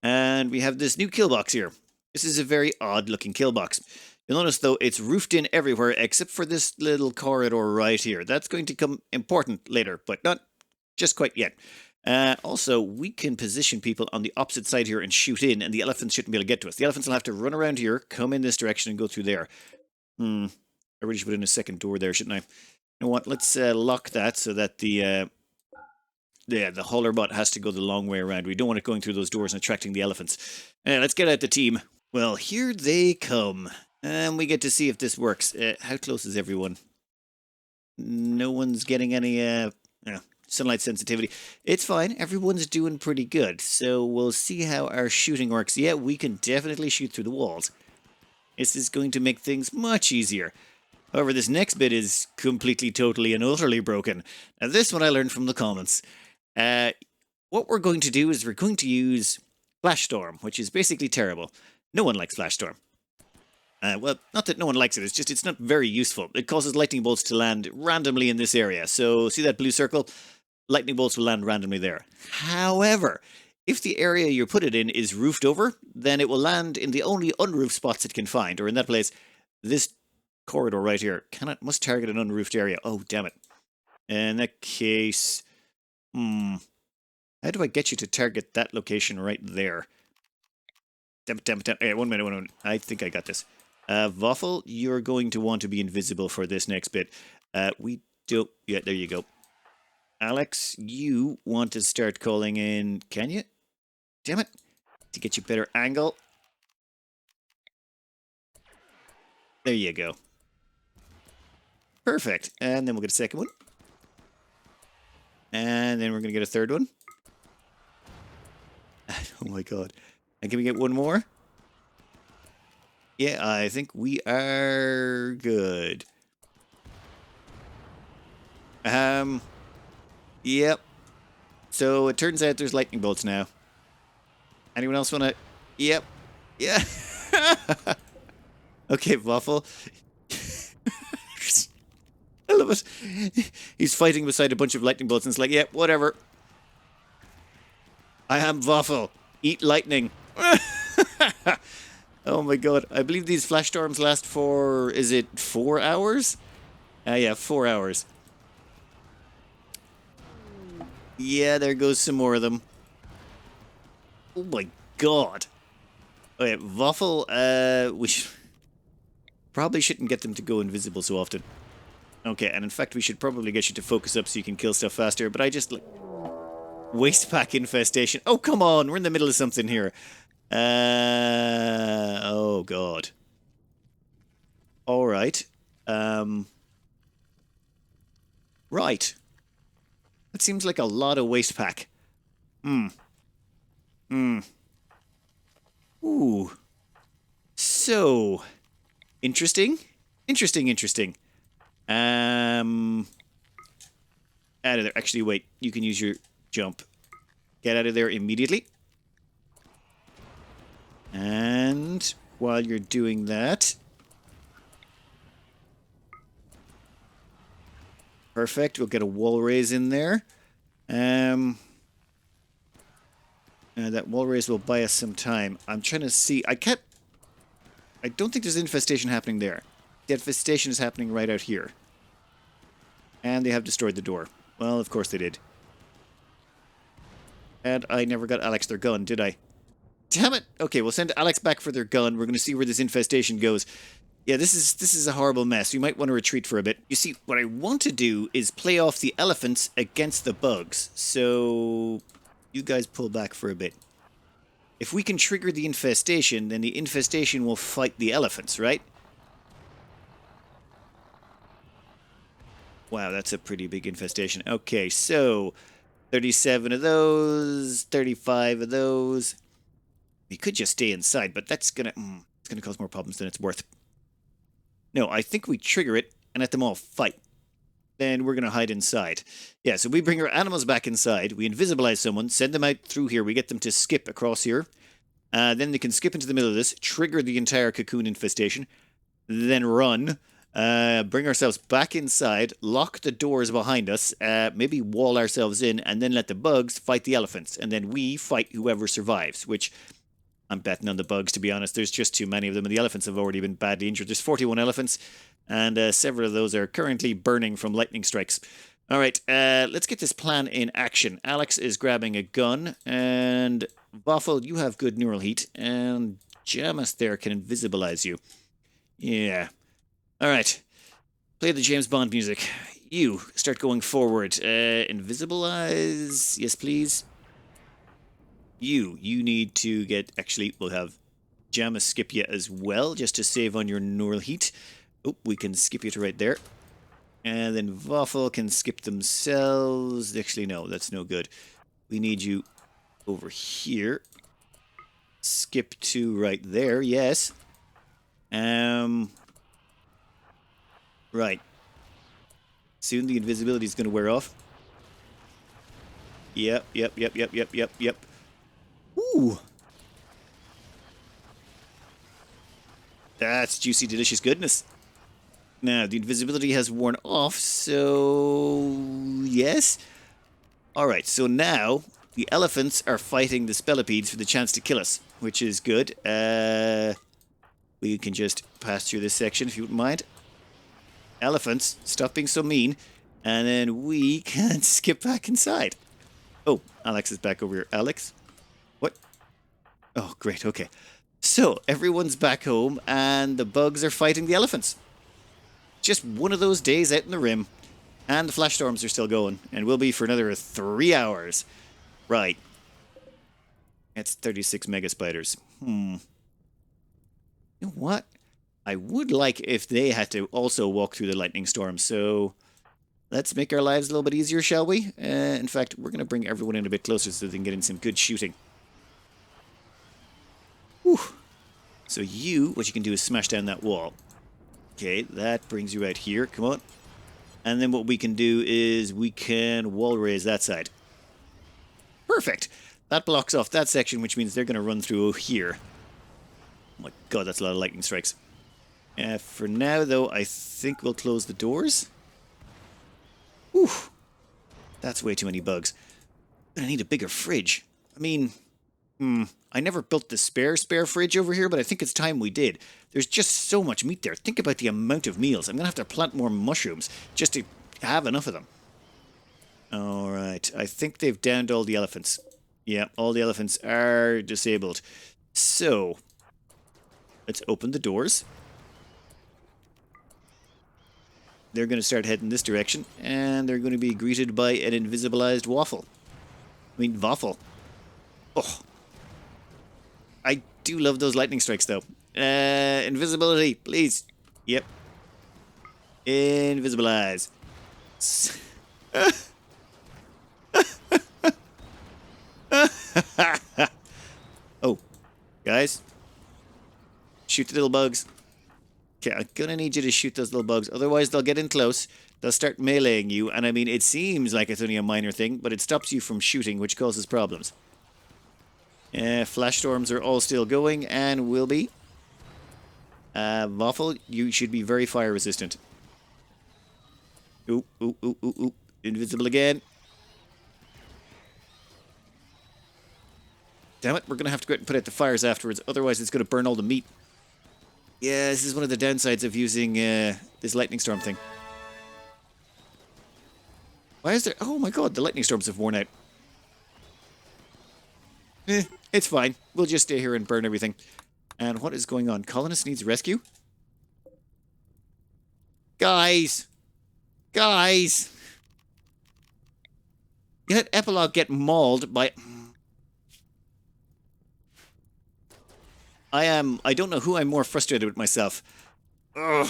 And we have this new kill box here. This is a very odd-looking kill box. You'll notice, though, it's roofed in everywhere except for this little corridor right here. That's going to come important later, but not just quite yet. Also, we can position people on the opposite side here and shoot in, and the elephants shouldn't be able to get to us. The elephants will have to run around here, come in this direction, and go through there. I really should put in a second door there, shouldn't I? You know what? Let's lock that so that the hauler bot has to go the long way around. We don't want it going through those doors and attracting the elephants. Let's get out the team. Well, here they come. And we get to see if this works. How close is everyone? No one's getting any sunlight sensitivity. It's fine. Everyone's doing pretty good. So we'll see how our shooting works. Yeah, we can definitely shoot through the walls. This is going to make things much easier. However, this next bit is completely, totally, and utterly broken. Now, this one I learned from the comments. What we're going to do is we're going to use Flash Storm, which is basically terrible. No one likes Flash Storm. Well, not that no one likes it, it's just it's not very useful. It causes lightning bolts to land randomly in this area. So, see that blue circle? Lightning bolts will land randomly there. However, if the area you put it in is roofed over, then it will land in the only unroofed spots it can find, or in that place, this corridor right here must target an unroofed area. Oh, damn it. In that case, how do I get you to target that location right there? Damn it. Hey, one minute. I think I got this. Waffle, you're going to want to be invisible for this next bit. We don't... Yeah, there you go. Alex, you want to start calling in... Can you? Damn it. to get you a better angle. There you go. Perfect. And then we'll get a second one. And then we're going to get a third one. Oh my god. And can we get one more? Yeah, I think we are good. Yep. So it turns out there's lightning bolts now. Anyone else want to... Yep. Yeah. Okay, Waffle. I love it. He's fighting beside a bunch of lightning bolts and it's like, yeah, whatever. I am Waffle. Eat lightning. Oh my god. I believe these flash storms last for, is it 4 hours? Yeah, 4 hours. Yeah, there goes some more of them. Oh my god. Okay, Waffle, we probably shouldn't get them to go invisible so often. Okay, and in fact we should probably get you to focus up so you can kill stuff faster, but I just like... Wastepack infestation. Oh, come on, we're in the middle of something here. Oh god. Alright. Right. That seems like a lot of Wastepack. Ooh. So... Interesting. Interesting. Out of there. Actually, wait. You can use your jump. Get out of there immediately. And while you're doing that... Perfect. We'll get a wall raise in there. That wall raise will buy us some time. I'm trying to see... I don't think there's infestation happening there. The infestation is happening right out here. And they have destroyed the door. Well, of course they did. And I never got Alex their gun, did I? Damn it! Okay, we'll send Alex back for their gun. We're going to see where this infestation goes. Yeah, this is a horrible mess. We might want to retreat for a bit. You see, what I want to do is play off the elephants against the bugs. So, you guys pull back for a bit. If we can trigger the infestation, then the infestation will fight the elephants, right? Wow, that's a pretty big infestation. Okay, so 37 of those, 35 of those. We could just stay inside, but that's gonna it's gonna cause more problems than it's worth. No, I think we trigger it and let them all fight. Then we're gonna hide inside. Yeah, so we bring our animals back inside, we invisibilize someone, send them out through here, we get them to skip across here. Then they can skip into the middle of this, trigger the entire cocoon infestation, then run. Bring ourselves back inside, lock the doors behind us, maybe wall ourselves in, and then let the bugs fight the elephants. And then we fight whoever survives, which I'm betting on the bugs, to be honest. There's just too many of them, and the elephants have already been badly injured. There's 41 elephants, and several of those are currently burning from lightning strikes. All right, let's get this plan in action. Alex is grabbing a gun, and Waffle, you have good neural heat, and Jamis there can invisibilize you. Yeah. All right, play the James Bond music. You start going forward. Invisibilize, yes please. You need to get, actually we'll have Jamis skip you as well, just to save on your neural heat. Oh, we can skip you to right there. And then Waffle can skip themselves. Actually no, that's no good. We need you over here. Skip to right there, yes. Right. Soon the invisibility is going to wear off. Yep. Ooh. That's juicy, delicious goodness. Now, the invisibility has worn off, so... yes? Alright, so now the elephants are fighting the spellipedes for the chance to kill us, which is good. We can just pass through this section if you wouldn't mind. Elephants, stop being so mean, and then we can skip back inside. Oh, Alex is back over here. Alex? What? Oh, great, okay. So, everyone's back home, and the bugs are fighting the elephants. Just one of those days out in the rim. And the flash storms are still going, and will be for another 3 hours. Right. That's 36 mega spiders. You know what? I would like if they had to also walk through the lightning storm, so let's make our lives a little bit easier, shall we? In fact, we're going to bring everyone in a bit closer so they can get in some good shooting. Whew. So what you can do is smash down that wall. Okay, that brings you out here. Come on. And then what we can do is we can wall raise that side. Perfect. That blocks off that section, which means they're going to run through here. Oh my god, that's a lot of lightning strikes. For now, though, I think we'll close the doors. Whew. That's way too many bugs. I need a bigger fridge. I mean, I never built the spare fridge over here, but I think it's time we did. There's just so much meat there. Think about the amount of meals. I'm going to have to plant more mushrooms just to have enough of them. Alright, I think they've downed all the elephants. Yeah, all the elephants are disabled. So, let's open the doors. They're going to start heading this direction, and they're going to be greeted by an invisibilized waffle. Waffle. Oh. I do love those lightning strikes, though. Invisibility, please. Yep. Invisibilize. Oh, guys. Shoot the little bugs. Okay, I'm gonna need you to shoot those little bugs, otherwise they'll get in close, they'll start meleeing you, and I mean, it seems like it's only a minor thing, but it stops you from shooting, which causes problems. Flash storms are all still going, and will be. Waffle, you should be very fire resistant. Ooh, ooh, ooh, ooh, ooh. Invisible again. Damn it, we're gonna have to go out and put out the fires afterwards, otherwise it's gonna burn all the meat. Yeah, this is one of the downsides of using this lightning storm thing. Why is there... Oh my god, the lightning storms have worn out. It's fine. We'll just stay here and burn everything. And what is going on? Colonist needs rescue? Guys! Guys! You let Epilogue get mauled by... I don't know who I'm more frustrated with myself. Ugh.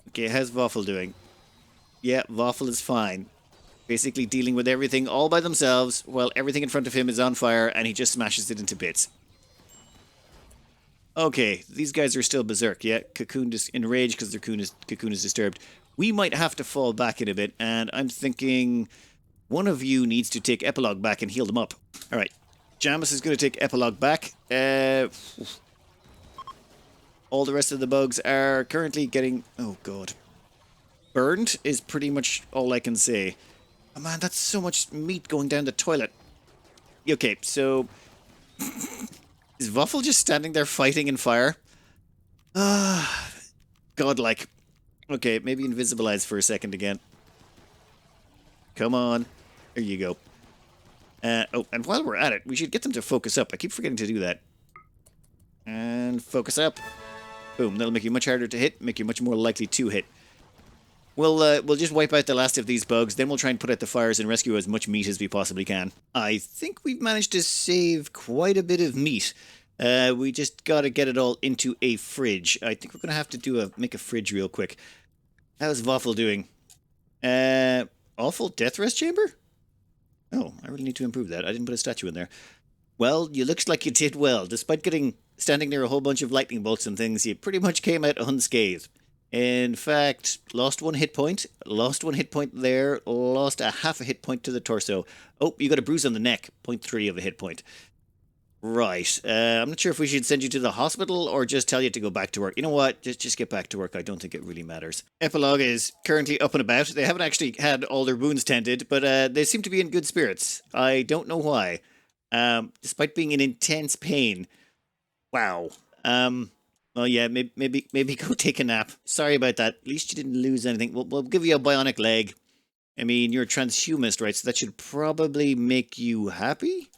Okay, how's Waffle doing? Yeah, Waffle is fine. Basically dealing with everything all by themselves, while everything in front of him is on fire, and he just smashes it into bits. Okay, these guys are still berserk, yeah? Cocoon is enraged because their cocoon is disturbed. We might have to fall back in a bit, and I'm thinking one of you needs to take Epilogue back and heal them up. Alright. Jamis is going to take Epilogue back. All the rest of the bugs are currently getting... Oh, God. Burned is pretty much all I can say. Oh, man, that's so much meat going down the toilet. Okay, so... Is Waffle just standing there fighting in fire? Godlike. Okay, maybe invisibilize for a second again. Come on. There you go. Oh, and while we're at it, we should get them to focus up. I keep forgetting to do that. And focus up. Boom, that'll make you much harder to hit, make you much more likely to hit. We'll just wipe out the last of these bugs, then we'll try and put out the fires and rescue as much meat as we possibly can. I think we've managed to save quite a bit of meat. We just gotta get it all into a fridge. I think we're gonna have to make a fridge real quick. How's Waffle doing? Awful deathrest chamber? Oh, I really need to improve that. I didn't put a statue in there. Well, you looks like you did well. Despite standing near a whole bunch of lightning bolts and things, you pretty much came out unscathed. In fact, lost one hit point there, lost a half a hit point to the torso. Oh, you got a bruise on the neck, 0.3 of a hit point. Right, I'm not sure if we should send you to the hospital or just tell you to go back to work. You know what, just get back to work, I don't think it really matters. Epilogue is currently up and about. They haven't actually had all their wounds tended, but they seem to be in good spirits. I don't know why. Despite being in intense pain. Wow. Well, yeah, maybe go take a nap. Sorry about that. At least you didn't lose anything. We'll give you a bionic leg. I mean, you're a transhumanist, right? So that should probably make you happy?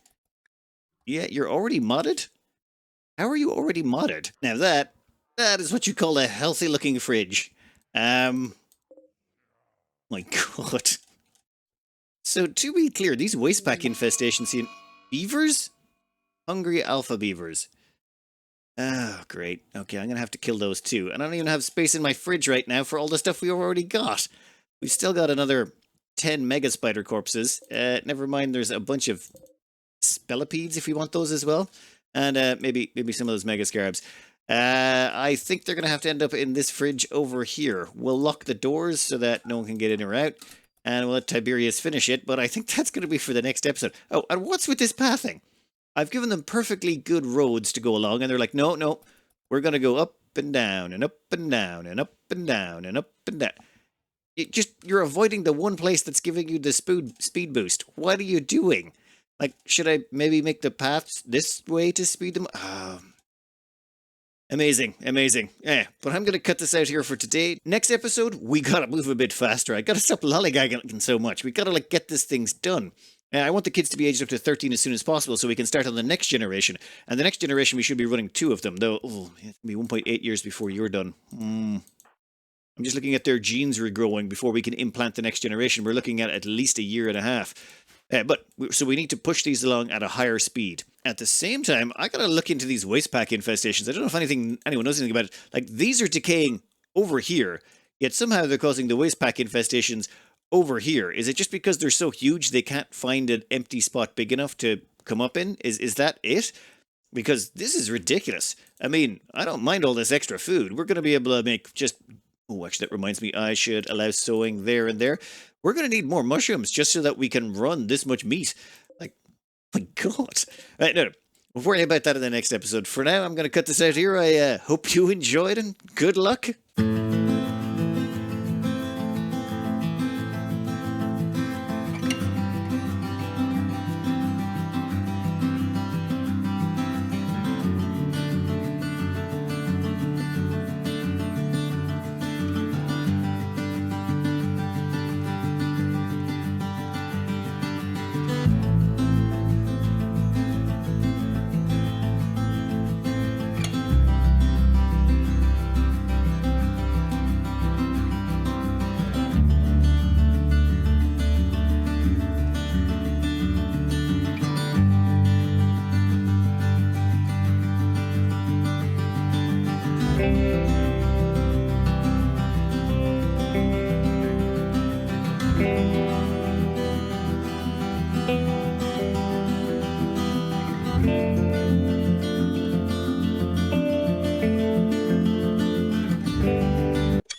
Yeah, you're already modded? How are you already modded? Now that is what you call a healthy-looking fridge. My God. So to be clear, these Wastepack infestations seem beavers? Hungry alpha beavers. Oh, great. Okay, I'm going to have to kill those too. And I don't even have space in my fridge right now for all the stuff we've already got. We've still got another 10 mega spider corpses. Never mind, there's a bunch of spellipedes if we want those as well. And maybe some of those mega scarabs. I think they're going to have to end up in this fridge over here. We'll lock the doors so that no one can get in or out. And we'll let Tiberius finish it. But I think that's going to be for the next episode. Oh, and what's with this pathing? I've given them perfectly good roads to go along, and they're like, no, we're going to go up and down and up and down and up and down and up and down. You're avoiding the one place that's giving you the speed boost. What are you doing? Like, should I maybe make the paths this way to speed them? Amazing. Yeah, but I'm going to cut this out here for today. Next episode, we got to move a bit faster. I got to stop lollygagging so much. We got to, get this things done. I want the kids to be aged up to 13 as soon as possible so we can start on the next generation. And the next generation, we should be running 2 of them, though. Oh, it'll be 1.8 years before you're done. I'm just looking at their genes regrowing before we can implant the next generation. We're looking at least a year and a half. So we need to push these along at a higher speed. At the same time, I got to look into these Wastepack infestations. I don't know if anyone knows anything about it. Like, these are decaying over here, yet somehow they're causing the Wastepack infestations over here. Is it just because they're so huge they can't find an empty spot big enough to come up in? Is that it? Because this is ridiculous. I mean, I don't mind all this extra food. We're going to be able to make just... Oh, actually, that reminds me, I should allow sowing there and there. We're going to need more mushrooms just so that we can run this much meat. Like, my God. Right, no, we'll worry about that in the next episode. For now, I'm going to cut this out here. I hope you enjoyed and good luck.